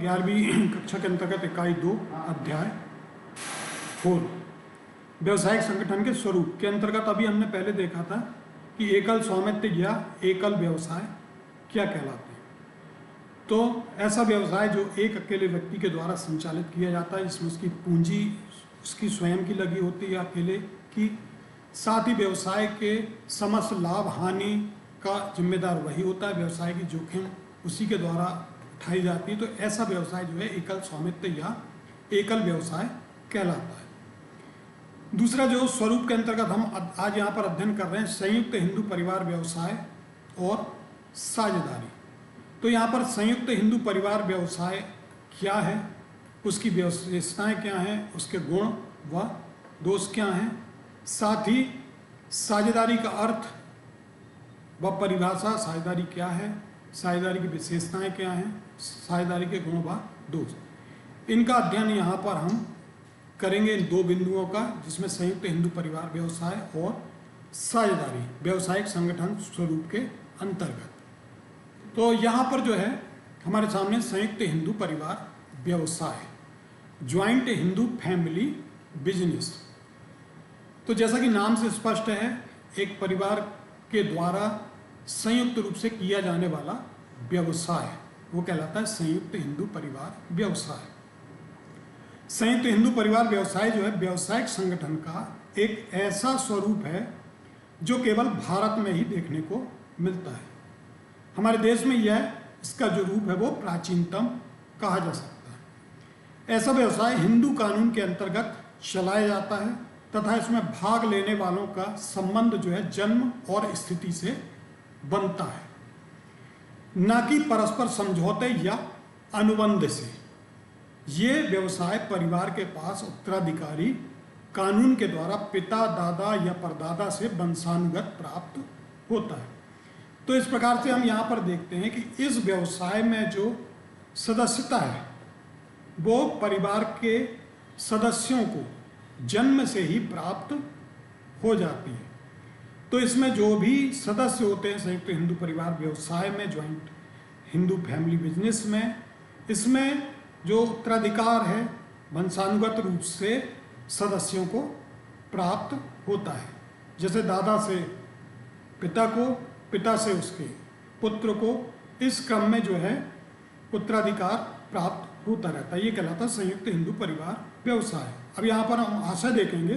11वीं कक्षा के अंतर्गत इकाई 2 अध्याय 4 व्यवसायिक संगठन के स्वरूप के अंतर्गत अभी हमने पहले देखा था कि एकल स्वामित्व या एकल व्यवसाय क्या कहलाते हैं। तो ऐसा व्यवसाय जो एक अकेले व्यक्ति के द्वारा संचालित किया जाता है, जिसमें उसकी पूंजी उसकी स्वयं की लगी होती है अकेले की, साथ ही व्यवसाय के समस्त लाभ हानि का जिम्मेदार वही होता है, व्यवसाय की जोखिम उसी के द्वारा उठाई जाती है। तो ऐसा व्यवसाय जो है एकल स्वामित्व या एकल व्यवसाय कहलाता है। दूसरा जो स्वरूप के अंतर्गत हम आज यहाँ पर अध्ययन कर रहे हैं, संयुक्त हिंदू परिवार व्यवसाय और साझेदारी। तो यहाँ पर संयुक्त हिंदू परिवार व्यवसाय क्या है, उसकी विशेषताएं क्या हैं, उसके गुण व दोष क्या हैं, साथ ही साझेदारी का अर्थ व परिभाषा, साझेदारी क्या है, साझेदारी की विशेषताएं क्या हैं, साझेदारी के गुण व दोष, इनका अध्ययन यहाँ पर हम करेंगे इन दो बिंदुओं का, जिसमें संयुक्त हिंदू परिवार व्यवसाय और साझेदारी व्यावसायिक संगठन स्वरूप के अंतर्गत। तो यहाँ पर जो है हमारे सामने संयुक्त हिंदू परिवार व्यवसाय, ज्वाइंट हिंदू फैमिली बिजनेस। तो जैसा कि नाम से स्पष्ट है, एक परिवार के द्वारा संयुक्त रूप से किया जाने वाला व्यवसाय वो कहलाता है संयुक्त हिंदू परिवार व्यवसाय। संयुक्त हिंदू परिवार व्यवसाय जो है व्यावसायिक संगठन का एक ऐसा स्वरूप है जो केवल भारत में ही देखने को मिलता है। हमारे देश में यह इसका जो रूप है वो प्राचीनतम कहा जा सकता है। ऐसा व्यवसाय हिंदू कानून के अंतर्गत चलाया जाता है तथा इसमें भाग लेने वालों का संबंध जो है जन्म और स्थिति से बनता है, न कि परस्पर समझौते या अनुबंध से। ये व्यवसाय परिवार के पास उत्तराधिकारी कानून के द्वारा पिता, दादा या परदादा से वंशानुगत प्राप्त होता है। तो इस प्रकार से हम यहाँ पर देखते हैं कि इस व्यवसाय में जो सदस्यता है वो परिवार के सदस्यों को जन्म से ही प्राप्त हो जाती है। तो इसमें जो भी सदस्य होते हैं संयुक्त हिंदू परिवार व्यवसाय में, ज्वाइंट हिंदू फैमिली बिजनेस में, इसमें जो उत्तराधिकार है वंशानुगत रूप से सदस्यों को प्राप्त होता है। जैसे दादा से पिता को, पिता से उसके पुत्र को, इस क्रम में जो है उत्तराधिकार प्राप्त होता रहता है। ये कहलाता है संयुक्त हिंदू परिवार व्यवसाय। अब यहाँ पर हम आशा देखेंगे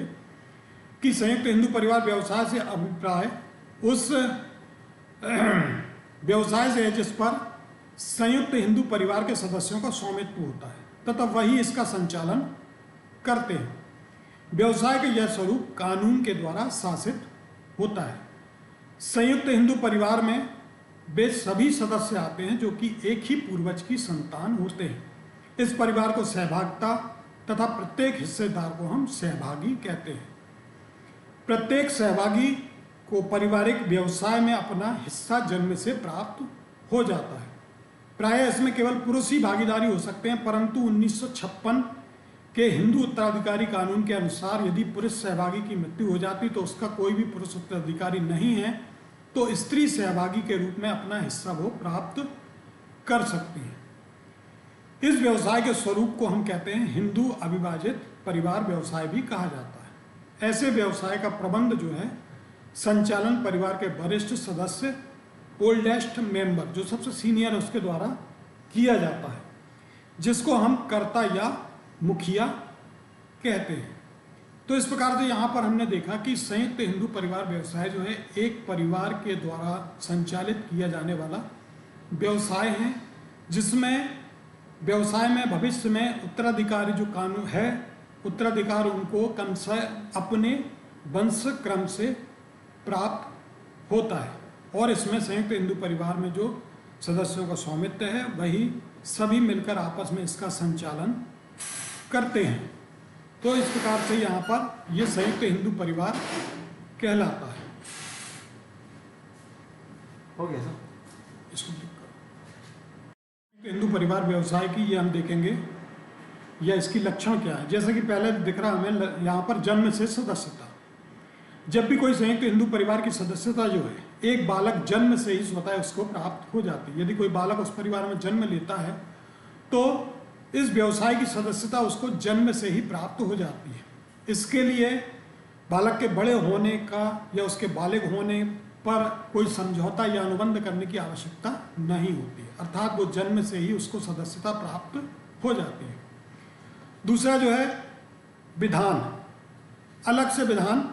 कि संयुक्त हिंदू परिवार व्यवसाय से अभिप्राय उस व्यवसाय से है जिस पर संयुक्त हिंदू परिवार के सदस्यों का स्वामित्व होता है तथा वही इसका संचालन करते हैं। व्यवसाय का यह स्वरूप कानून के द्वारा शासित होता है। संयुक्त हिंदू परिवार में वे सभी सदस्य आते हैं जो कि एक ही पूर्वज की संतान होते हैं। इस परिवार को सहभागिता तथा प्रत्येक हिस्सेदार को हम सहभागी कहते हैं। प्रत्येक सहभागी को पारिवारिक व्यवसाय में अपना हिस्सा जन्म से प्राप्त हो जाता है। प्रायः इसमें केवल पुरुष ही भागीदारी हो सकते हैं, परंतु 1956 के हिंदू उत्तराधिकारी कानून के अनुसार यदि पुरुष सहभागी की मृत्यु हो जाती तो उसका कोई भी पुरुष उत्तराधिकारी नहीं है तो स्त्री सहभागी के रूप में अपना हिस्सा वो प्राप्त कर सकती है। इस व्यवसाय के स्वरूप को हम कहते हैं हिंदू अविभाजित परिवार व्यवसाय भी कहा जाता है। ऐसे व्यवसाय का प्रबंध जो है संचालन परिवार के वरिष्ठ सदस्य, ओल्डेस्ट मेंबर, जो सबसे सीनियर है उसके द्वारा किया जाता है, जिसको हम कर्ता या मुखिया कहते हैं। तो इस प्रकार से यहाँ पर हमने देखा कि संयुक्त हिंदू परिवार व्यवसाय जो है एक परिवार के द्वारा संचालित किया जाने वाला व्यवसाय है, जिसमें व्यवसाय में भविष्य में उत्तराधिकारी जो कानून है, उत्तराधिकार उनको क्रमशः अपने वंश क्रम से प्राप्त होता है और इसमें संयुक्त हिंदू परिवार में जो सदस्यों का स्वामित्व है वही सभी मिलकर आपस में इसका संचालन करते हैं। तो इस प्रकार से यहाँ पर ये संयुक्त हिंदू परिवार कहलाता है। हो गया सर, इसको हिंदू परिवार व्यवसाय की ये हम देखेंगे या इसकी लक्षण क्या है। जैसे कि पहले दिख रहा हमें यहाँ पर जन्म से सदस्यता। जब भी कोई संयुक्त हिंदू परिवार की सदस्यता जो है एक बालक जन्म से ही स्वतः उसको प्राप्त हो जाती है। यदि कोई बालक उस परिवार में जन्म लेता है तो इस व्यवसाय की सदस्यता उसको जन्म से ही प्राप्त हो जाती है। इसके लिए बालक के बड़े होने का या उसके बालिग होने पर कोई समझौता या अनुबंध करने की आवश्यकता नहीं होती है, अर्थात वो जन्म से ही उसको सदस्यता प्राप्त हो जाती है। दूसरा जो है विधान, अलग से विधान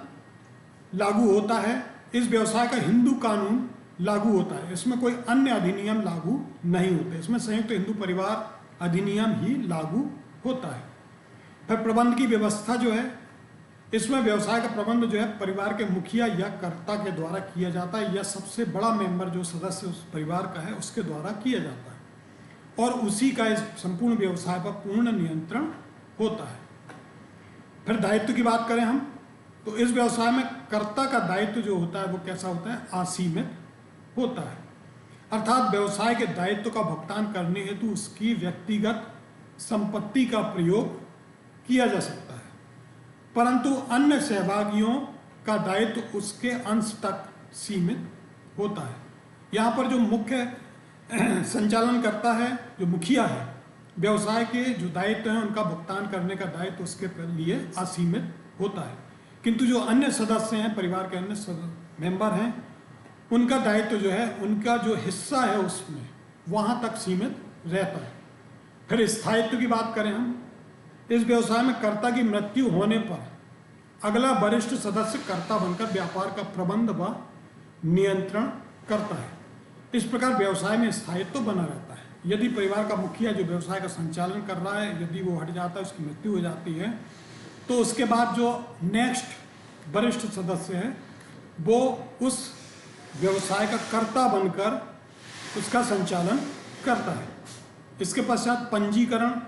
लागू होता है। इस व्यवसाय का हिंदू कानून लागू होता है, इसमें कोई अन्य अधिनियम लागू नहीं होते, इसमें संयुक्त हिंदू परिवार अधिनियम ही लागू होता है। फिर प्रबंध की व्यवस्था जो है, इसमें व्यवसाय का प्रबंध जो है परिवार के मुखिया या कर्ता के द्वारा किया जाता है, या सबसे बड़ा मेंबर जो सदस्य उस परिवार का है उसके द्वारा किया जाता है, और उसी का इस संपूर्ण व्यवसाय पर पूर्ण नियंत्रण होता है। फिर दायित्व की बात करें हम, तो इस व्यवसाय में कर्ता का दायित्व जो होता है वो कैसा होता है? असीमित होता है, अर्थात व्यवसाय के दायित्व का भुगतान करने हेतु उसकी व्यक्तिगत संपत्ति का प्रयोग किया जा सकता है, परंतु अन्य सहभागियों का दायित्व उसके अंश तक सीमित होता है। यहाँ पर जो मुख्य संचालन करता है, जो मुखिया है, व्यवसाय के जो दायित्व हैं उनका भुगतान करने का दायित्व उसके लिए असीमित होता है, किंतु जो अन्य सदस्य हैं, परिवार के अन्य मेंबर हैं, उनका दायित्व जो है, उनका जो हिस्सा है उसमें वहाँ तक सीमित रहता है। फिर स्थायित्व की बात करें हम, इस व्यवसाय में कर्ता की मृत्यु होने पर अगला वरिष्ठ सदस्य कर्ता बनकर व्यापार का प्रबंध व नियंत्रण करता है। इस प्रकार व्यवसाय में स्थायित्व बना रहता है। यदि परिवार का मुखिया जो व्यवसाय का संचालन कर रहा है, यदि वो हट जाता है, उसकी मृत्यु हो जाती है, तो उसके बाद जो नेक्स्ट वरिष्ठ सदस्य है वो उस व्यवसाय का कर्ता बनकर उसका संचालन करता है। इसके पश्चात पंजीकरण,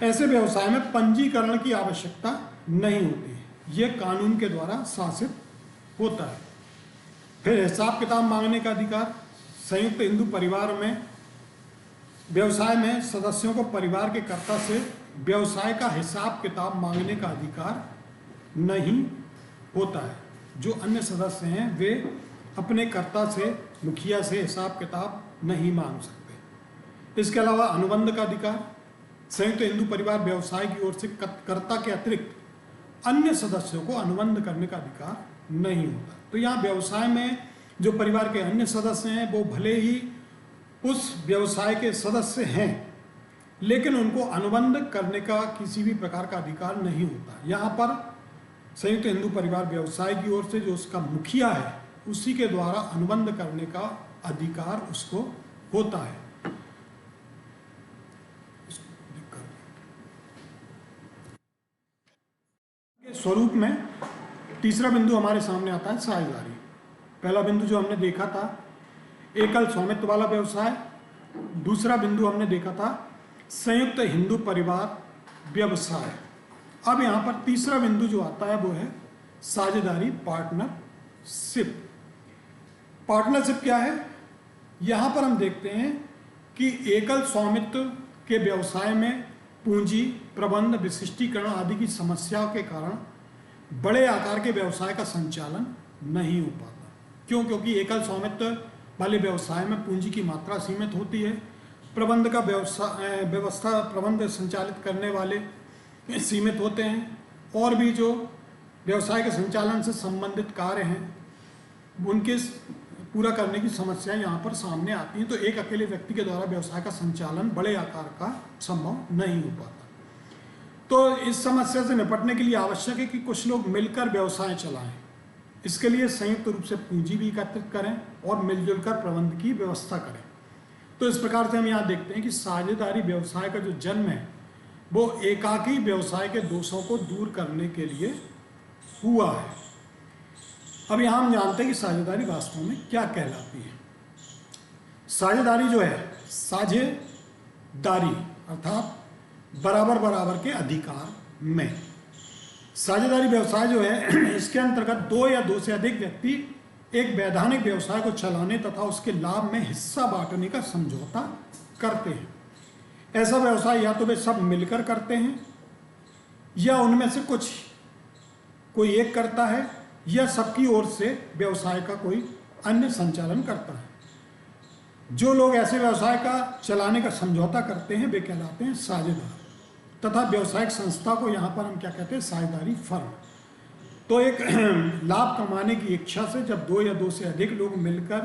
ऐसे व्यवसाय में पंजीकरण की आवश्यकता नहीं होती, ये कानून के द्वारा शासित होता है। फिर हिसाब किताब मांगने का अधिकार, संयुक्त हिंदू परिवार में व्यवसाय में सदस्यों को परिवार के कर्ता से व्यवसाय का हिसाब किताब मांगने का अधिकार नहीं होता है। जो अन्य सदस्य हैं वे अपने कर्ता से, मुखिया से हिसाब किताब नहीं मांग सकते। इसके अलावा अनुबंध का अधिकार, संयुक्त हिंदू परिवार व्यवसाय की ओर से कर्ता के अतिरिक्त अन्य सदस्यों को अनुबंध करने का अधिकार नहीं होता। तो यहाँ व्यवसाय में जो परिवार के अन्य सदस्य हैं वो भले ही उस व्यवसाय के सदस्य हैं, लेकिन उनको अनुबंध करने का किसी भी प्रकार का अधिकार नहीं होता। यहाँ पर संयुक्त हिंदू परिवार व्यवसाय की ओर से जो उसका मुखिया है उसी के द्वारा अनुबंध करने का अधिकार उसको होता है। स्वरूप में तीसरा बिंदु हमारे सामने आता है साझेदारी। पहला बिंदु जो हमने देखा था एकल स्वामित्व वाला व्यवसाय, दूसरा बिंदु हमने देखा था संयुक्त हिंदू परिवार व्यवसाय। अब यहाँ पर तीसरा बिंदु जो आता है वो है साझेदारी, पार्टनरशिप। पार्टनरशिप क्या है? यहाँ पर हम देखते हैं कि एकल स्वामित्व के व्यवसाय में पूंजी, प्रबंध, विशिष्टीकरण आदि की समस्याओं के कारण बड़े आकार के व्यवसाय का संचालन नहीं हो पाता। क्यों? क्योंकि एकल स्वामित्व वाले व्यवसाय में पूंजी की मात्रा सीमित होती है, प्रबंध का व्यवस्था प्रबंध संचालित करने वाले सीमित होते हैं, और भी जो व्यवसाय के संचालन से संबंधित कार्य हैं उनके पूरा करने की समस्याएं यहाँ पर सामने आती हैं। तो एक अकेले व्यक्ति के द्वारा व्यवसाय का संचालन बड़े आकार का संभव नहीं हो पाता। तो इस समस्या से निपटने के लिए आवश्यक है कि कुछ लोग मिलकर व्यवसाय चलाएं। इसके लिए संयुक्त रूप से पूंजी भी एकत्रित करें और मिलजुल कर प्रबंध की व्यवस्था करें। तो इस प्रकार से हम यहाँ देखते हैं कि साझेदारी व्यवसाय का जो जन्म है वो एकाकी व्यवसाय के दोषों को दूर करने के लिए हुआ है। अब यहाँ हम जानते हैं कि साझेदारी वास्तव में क्या कहलाती है। साझेदारी जो है, साझेदारी अर्थात बराबर बराबर के अधिकार में। साझेदारी व्यवसाय जो है इसके अंतर्गत दो या दो से अधिक व्यक्ति एक वैधानिक व्यवसाय को चलाने तथा उसके लाभ में हिस्सा बांटने का समझौता करते हैं। ऐसा व्यवसाय या तो वे सब मिलकर करते हैं या उनमें से कोई एक करता है या सबकी ओर से व्यवसाय का कोई अन्य संचालन करता है। जो लोग ऐसे व्यवसाय का चलाने का समझौता करते हैं वे कहलाते हैं साझेदार, तथा व्यवसायिक संस्था को यहाँ पर हम क्या कहते हैं, साझेदारी फर्म। तो एक लाभ कमाने की इच्छा से जब दो या दो से अधिक लोग मिलकर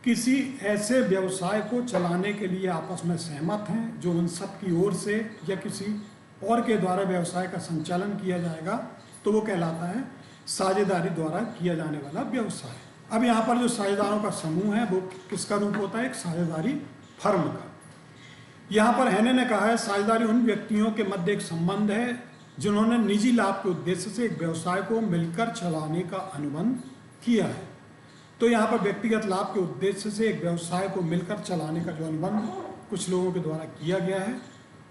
किसी ऐसे व्यवसाय को चलाने के लिए आपस में सहमत हैं जो उन सब की ओर से या किसी और के द्वारा व्यवसाय का संचालन किया जाएगा, तो वो कहलाता है साझेदारी द्वारा किया जाने वाला व्यवसाय। अब यहाँ पर जो साझेदारों का समूह है वो किसका रूप होता है, एक साझेदारी फर्म का। यहाँ पर हैने ने कहा है साझेदारी उन व्यक्तियों के मध्य एक संबंध है जिन्होंने निजी लाभ के उद्देश्य से एक व्यवसाय को मिलकर चलाने का अनुबंध किया है। तो यहाँ पर व्यक्तिगत लाभ के उद्देश्य से एक व्यवसाय को मिलकर चलाने का जो अनुबंध कुछ लोगों के द्वारा किया गया है,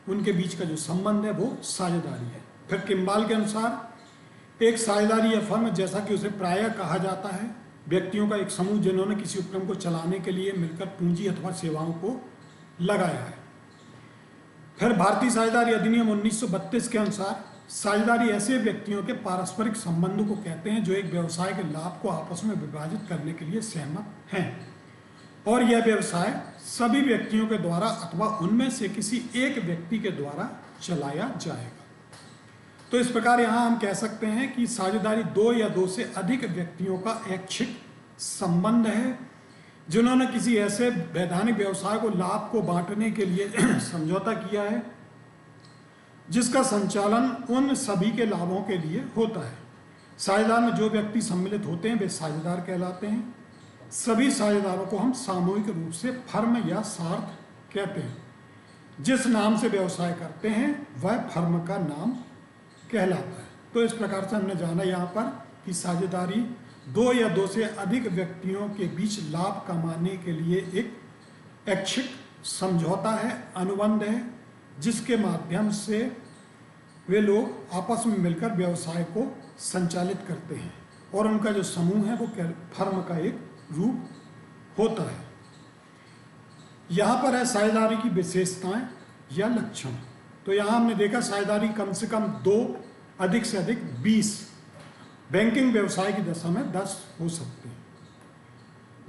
उनके बीच का जो संबंध है वो साझेदारी है। फिर किम्बाल के अनुसार एक साझेदारी या फर्म, जैसा कि उसे प्रायः कहा जाता है, व्यक्तियों का एक समूह जिन्होंने किसी उपक्रम को चलाने के लिए मिलकर पूंजी अथवा सेवाओं को लगाया है। फिर भारतीय साझेदारी अधिनियम 1932 के अनुसार साझेदारी ऐसे व्यक्तियों के पारस्परिक संबंधों को कहते हैं जो एक व्यवसाय के लाभ को आपस में विभाजित करने के लिए सहमत हैं, और यह व्यवसाय सभी व्यक्तियों के द्वारा अथवा उनमें से किसी एक व्यक्ति के द्वारा चलाया जाएगा। तो इस प्रकार यहाँ हम कह सकते हैं कि साझेदारी दो या दो से अधिक व्यक्तियों का ऐच्छिक संबंध है जिन्होंने किसी ऐसे वैधानिक व्यवसाय को लाभ को बांटने के लिए समझौता किया है जिसका संचालन उन सभी के लाभों के लिए होता है। साझेदार में जो व्यक्ति सम्मिलित होते हैं वे साझेदार कहलाते हैं। सभी साझेदारों को हम सामूहिक रूप से फर्म या सार्थ कहते हैं। जिस नाम से व्यवसाय करते हैं वह फर्म का नाम कहलाता है। तो इस प्रकार से हमने जाना यहाँ पर कि साझेदारी दो या दो से अधिक व्यक्तियों के बीच लाभ कमाने के लिए एक ऐच्छिक समझौता है, अनुबंध है, जिसके माध्यम से वे लोग आपस में मिलकर व्यवसाय को संचालित करते हैं, और उनका जो समूह है वो फर्म का एक रूप होता है। यहाँ पर है साझेदारी की विशेषताएं या लक्षण। तो यहाँ हमने देखा साझेदारी कम से कम 2, अधिक से अधिक 20, बैंकिंग व्यवसाय की दशा में 10 हो सकते हैं।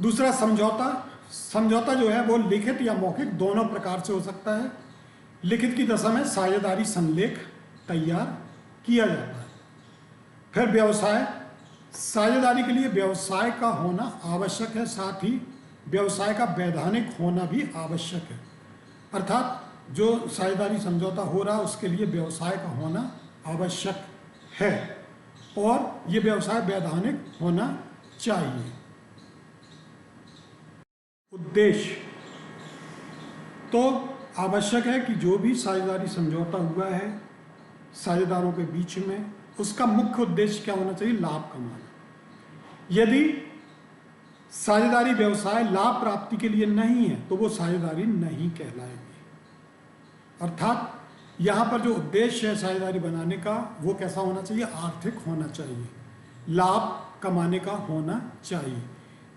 दूसरा समझौता। समझौता जो है वो लिखित या मौखिक दोनों प्रकार से हो सकता है। लिखित की दशा में साझेदारी संलेख तैयार किया जाता है। फिर व्यवसाय। साझेदारी के लिए व्यवसाय का होना आवश्यक है, साथ ही व्यवसाय का वैधानिक होना भी आवश्यक है। अर्थात जो साझेदारी समझौता हो रहा है उसके लिए व्यवसाय का होना आवश्यक है और ये व्यवसाय वैधानिक होना चाहिए। उद्देश्य। तो आवश्यक है कि जो भी साझेदारी समझौता हुआ है साझेदारों के बीच में, उसका मुख्य उद्देश्य क्या होना चाहिए, लाभ कमाना। यदि साझेदारी व्यवसाय लाभ प्राप्ति के लिए नहीं है तो वो साझेदारी नहीं कहलाएगी। अर्थात यहाँ पर जो उद्देश्य है साझेदारी बनाने का वो कैसा होना चाहिए, आर्थिक होना चाहिए, लाभ कमाने का होना चाहिए।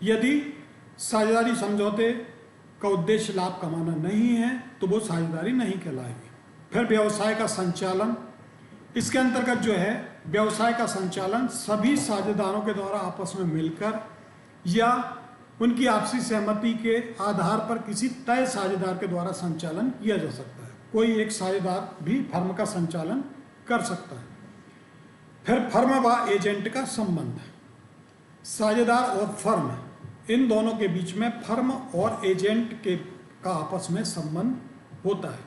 यदि साझेदारी समझौते का उद्देश्य लाभ कमाना नहीं है तो वो साझेदारी नहीं कहलाएगी। फिर व्यवसाय का संचालन। इसके अंतर्गत जो है व्यवसाय का संचालन सभी साझेदारों के द्वारा आपस में मिलकर या उनकी आपसी सहमति के आधार पर किसी तय साझेदार के द्वारा संचालन किया जा सकता है। कोई एक साझेदार भी फर्म का संचालन कर सकता है। फिर फर्म व एजेंट का संबंध। साझेदार और फर्म, इन दोनों के बीच में फर्म और एजेंट का आपस में संबंध होता है।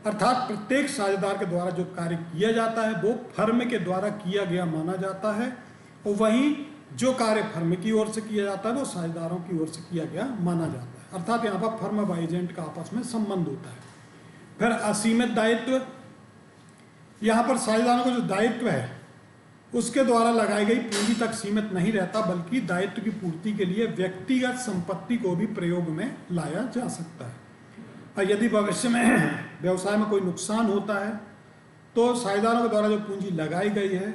अर्थात प्रत्येक साझेदार के द्वारा जो कार्य किया जाता है वो फर्म के द्वारा किया गया माना जाता है, और वहीं जो कार्य फर्म की ओर से किया जाता है वो साझेदारों की ओर से किया गया माना जाता है। अर्थात यहाँ पर फर्म व एजेंट का आपस में संबंध होता है। फिर असीमित दायित्व। यहाँ पर साझेदारों का जो दायित्व है उसके द्वारा लगाई गई पूंजी तक सीमित नहीं रहता, बल्कि दायित्व की पूर्ति के लिए व्यक्तिगत संपत्ति को भी प्रयोग में लाया जा सकता है। और यदि भविष्य में व्यवसाय में कोई नुकसान होता है तो साझेदारों के द्वारा जो पूंजी लगाई गई है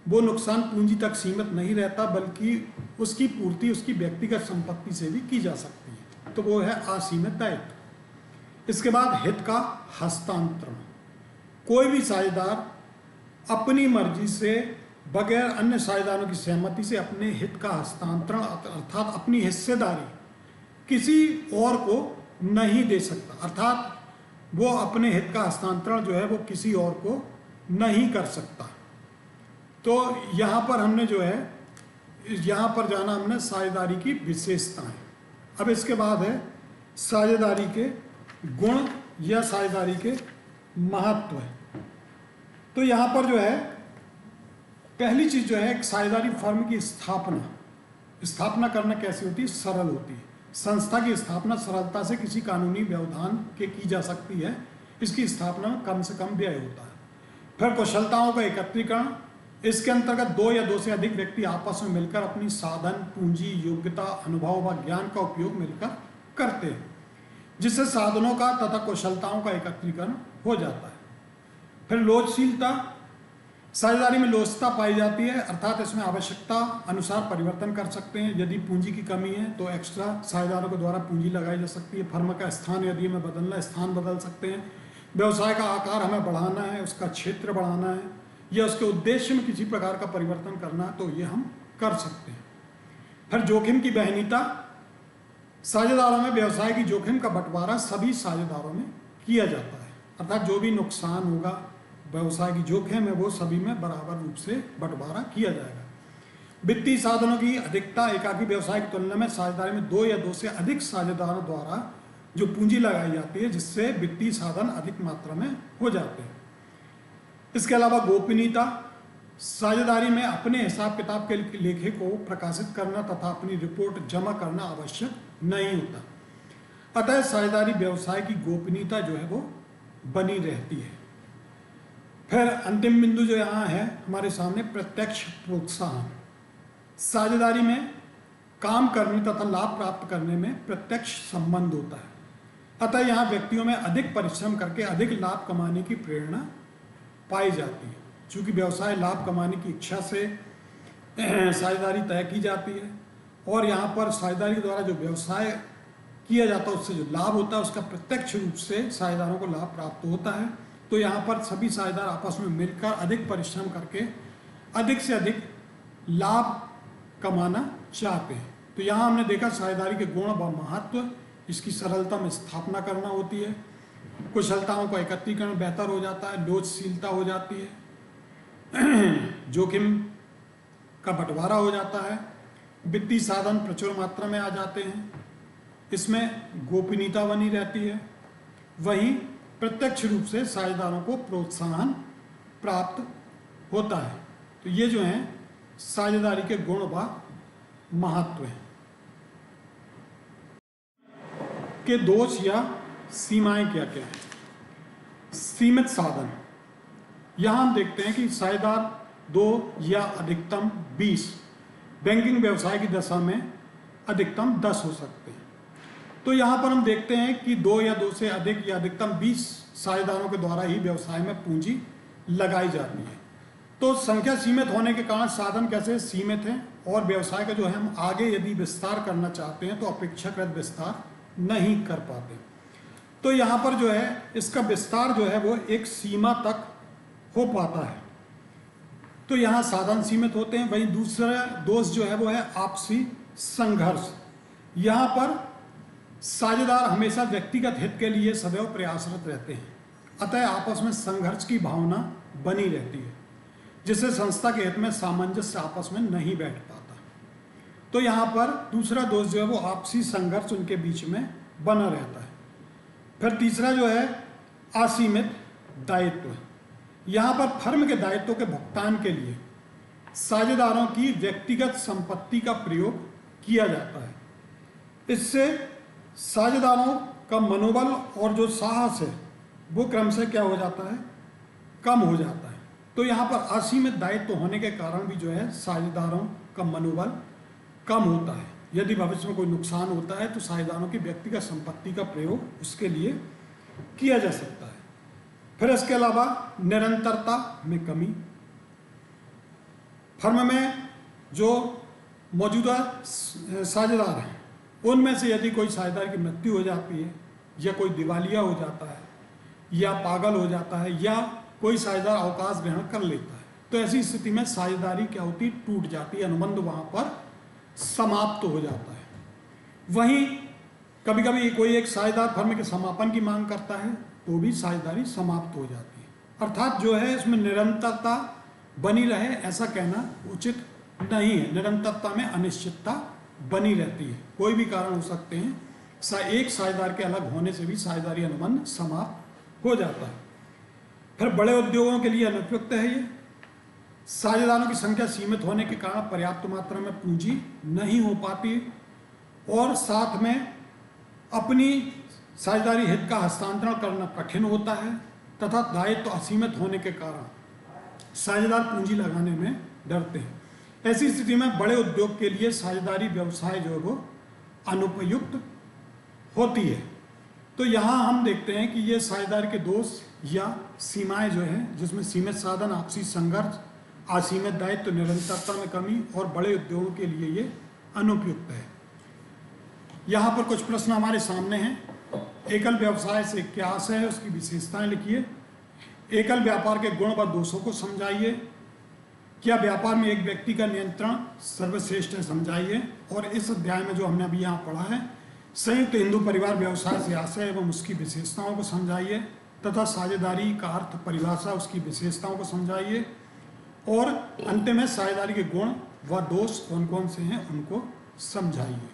वो नुकसान पूंजी तक सीमित नहीं रहता, बल्कि उसकी पूर्ति उसकी व्यक्तिगत संपत्ति से भी की जा सकती है। तो वो है असीमित दायित्व। इसके बाद हित का हस्तांतरण। कोई भी साझेदार अपनी मर्जी से बगैर अन्य साझेदारों की सहमति से अपने हित का हस्तांतरण अर्थात अपनी हिस्सेदारी किसी और को नहीं दे सकता, अर्थात वो अपने हित का हस्तांतरण जो है वो किसी और को नहीं कर सकता। तो यहाँ पर हमने जो है, यहाँ पर जाना हमने साझेदारी की विशेषताएं। अब इसके बाद है साझेदारी के गुण या साझेदारी के महत्व। तो यहाँ पर जो है पहली चीज जो है, एक साझेदारी फर्म की स्थापना करना कैसी होती है? सरल होती है। संस्था की स्थापना सरलता से किसी कानूनी व्यवधान के की जा सकती है। इसकी स्थापना में कम से कम व्यय होता है। फिर कुशलताओं का एकत्रीकरण, इसके अंतर्गत दो या दो से अधिक व्यक्ति आपस में मिलकर अपनी साधन, पूंजी, योग्यता, अनुभव व ज्ञान का उपयोग मिलकर करते हैं, जिससे साधनों का तथा कुशलताओं का एकत्रीकरण हो जाता है। फिर लोचशीलता, साझेदारी में लोचता पाई जाती है, अर्थात इसमें आवश्यकता अनुसार परिवर्तन कर सकते हैं। यदि पूंजी की कमी है तो एक्स्ट्रा साझेदारों के द्वारा पूंजी लगाई जा सकती है। फर्म का स्थान यदि हमें बदलना है, स्थान बदल सकते हैं। व्यवसाय का आकार हमें बढ़ाना है, उसका क्षेत्र बढ़ाना है, या उसके उद्देश्य में किसी प्रकार का परिवर्तन करना है तो ये हम कर सकते हैं। फिर जोखिम की बहनीता, साझेदारों में व्यवसाय की जोखिम का बंटवारा सभी साझेदारों में किया जाता है, अर्थात जो भी नुकसान होगा, व्यवसाय की जोखिम है, वो सभी में बराबर रूप से बंटवारा किया जाएगा। वित्तीय साधनों की अधिकता, एकाकी व्यवसाय की तुलना में साझेदारी में दो या दो से अधिक साझेदारों द्वारा जो पूंजी लगाई जाती है, जिससे वित्तीय साधन अधिक मात्रा में हो जाते हैं। इसके अलावा गोपनीयता, साझेदारी में अपने हिसाब किताब के लेखे को प्रकाशित करना तथा अपनी रिपोर्ट जमा करना आवश्यक नहीं होता। अतः साझेदारी व्यवसाय की गोपनीयता जो है वो बनी रहती है। फिर अंतिम बिंदु जो यहाँ है हमारे सामने, प्रत्यक्ष प्रोत्साहन। साझेदारी में काम करने तथा लाभ प्राप्त करने में प्रत्यक्ष संबंध होता है। अतः यहाँ व्यक्तियों में अधिक परिश्रम करके अधिक लाभ कमाने की प्रेरणा पाई जाती है। चूंकि व्यवसाय लाभ कमाने की इच्छा से साझेदारी तय की जाती है, और यहाँ पर साझेदारी के द्वारा जो व्यवसाय किया जाता है उससे जो लाभ होता है उसका प्रत्यक्ष रूप से साझेदारों को लाभ प्राप्त होता है। तो यहाँ पर सभी साझेदार आपस में मिलकर अधिक परिश्रम करके अधिक से अधिक लाभ कमाना चाहते हैं। तो यहाँ हमने देखा साझेदारी के गुण व महत्व, इसकी सरलता में स्थापना करना होती है, कुशलताओं का एकत्रीकरण बेहतर हो जाता है, लोचशीलता हो जाती है, जोखिम का बंटवारा हो जाता है, वित्तीय साधन प्रचुर मात्रा में आ जाते हैं, इसमें गोपनीयता बनी रहती है, वहीं प्रत्यक्ष रूप से साझेदारों को प्रोत्साहन प्राप्त होता है। तो ये जो हैं साझेदारी के गुण व महत्व हैं। के दोष या सीमाएं क्या क्या हैं? सीमित साधन, यहां हम देखते हैं कि साझेदार 2 या अधिकतम 20, बैंकिंग व्यवसाय की दशा में अधिकतम 10 हो सकते हैं। तो यहाँ पर हम देखते हैं कि 2 या 2 से अधिक या अधिकतम 20 साझेदारों के द्वारा ही व्यवसाय में पूंजी लगाई जाती है। तो संख्या सीमित होने के कारण साधन कैसे सीमित हैं, और व्यवसाय का जो है हम आगे यदि विस्तार करना चाहते हैं तो अपेक्षाकृत विस्तार नहीं कर पाते। तो यहाँ पर जो है इसका विस्तार जो है वो एक सीमा तक हो पाता है। तो यहाँ साधन सीमित होते हैं। वहीं दूसरा दोष जो है वो है आपसी संघर्ष। यहाँ पर साझेदार हमेशा व्यक्तिगत हित के लिए सदैव प्रयासरत रहते हैं, अतः आपस में संघर्ष की भावना बनी रहती है, जिससे संस्था के हित में सामंजस्य आपस में नहीं बैठ पाता। तो यहाँ पर दूसरा दोष जो है वो आपसी संघर्ष उनके बीच में बना रहता है। फिर तीसरा जो है असीमित दायित्व। यहाँ पर फर्म के दायित्वों के भुगतान के लिए साझेदारों की व्यक्तिगत संपत्ति का प्रयोग किया जाता है। इससे साझेदारों का मनोबल और जो साहस है वो क्रमशः क्या हो जाता है, कम हो जाता है। तो यहाँ पर असीमित दायित्व होने के कारण भी जो है साझेदारों का मनोबल कम होता है। यदि भविष्य में कोई नुकसान होता है तो साझेदारों की व्यक्तिगत संपत्ति का प्रयोग उसके लिए किया जा सकता है। फिर इसके अलावा निरंतरता में कमी। फर्म में जो मौजूदा साझेदार हैं उनमें से यदि कोई साझेदार की मृत्यु हो जाती है, या कोई दिवालिया हो जाता है, या पागल हो जाता है, या कोई साझेदार अवकाश ग्रहण कर लेता है, तो ऐसी स्थिति में साझेदारी क्या होती है, टूट जाती है, अनुबंध वहां पर समाप्त हो जाता है। वहीं कभी कभी कोई एक साझेदार फर्म के समापन की मांग करता है तो भी साझेदारी समाप्त हो जाती है। अर्थात जो है इसमें निरंतरता बनी रहे ऐसा कहना उचित नहीं है। निरंतरता में अनिश्चितता बनी रहती है, कोई भी कारण हो सकते हैं। एक साझेदार के अलग होने से भी साझेदारी अनुबंध समाप्त हो जाता है। फिर बड़े उद्योगों के लिए अनुपयुक्त है ये। साझेदारों की संख्या सीमित होने के कारण पर्याप्त मात्रा में पूंजी नहीं हो पाती और साथ में अपनी साझेदारी हित का हस्तांतरण करना कठिन होता है तथा दायित्व असीमित होने के कारण साझेदार पूंजी लगाने में डरते हैं। ऐसी स्थिति में बड़े उद्योग के लिए साझेदारी व्यवसाय जो है वो अनुपयुक्त होती है। तो यहाँ हम देखते हैं कि ये साझेदारी के दोष या सीमाएं जो है, जिसमें सीमित साधन, आपसी संघर्ष, असीमित दायित्व, निरंतरता में कमी और बड़े उद्योगों के लिए ये अनुपयुक्त है। यहाँ पर कुछ प्रश्न हमारे सामने हैं। एकल व्यवसाय से क्या आशय है, उसकी विशेषताएं लिखिए। एकल व्यापार के गुण व दोषों को समझाइए। क्या व्यापार में एक व्यक्ति का नियंत्रण सर्वश्रेष्ठ है, समझाइए। और इस अध्याय में जो हमने अभी यहाँ पढ़ा है, संयुक्त हिंदू परिवार व्यवसाय से आशय एवं उसकी विशेषताओं को समझाइए तथा साझेदारी का अर्थ, परिभाषा, उसकी विशेषताओं को समझाइए। और अंत में साझेदारी के गुण व दोष कौन कौन से हैं उनको समझाइए।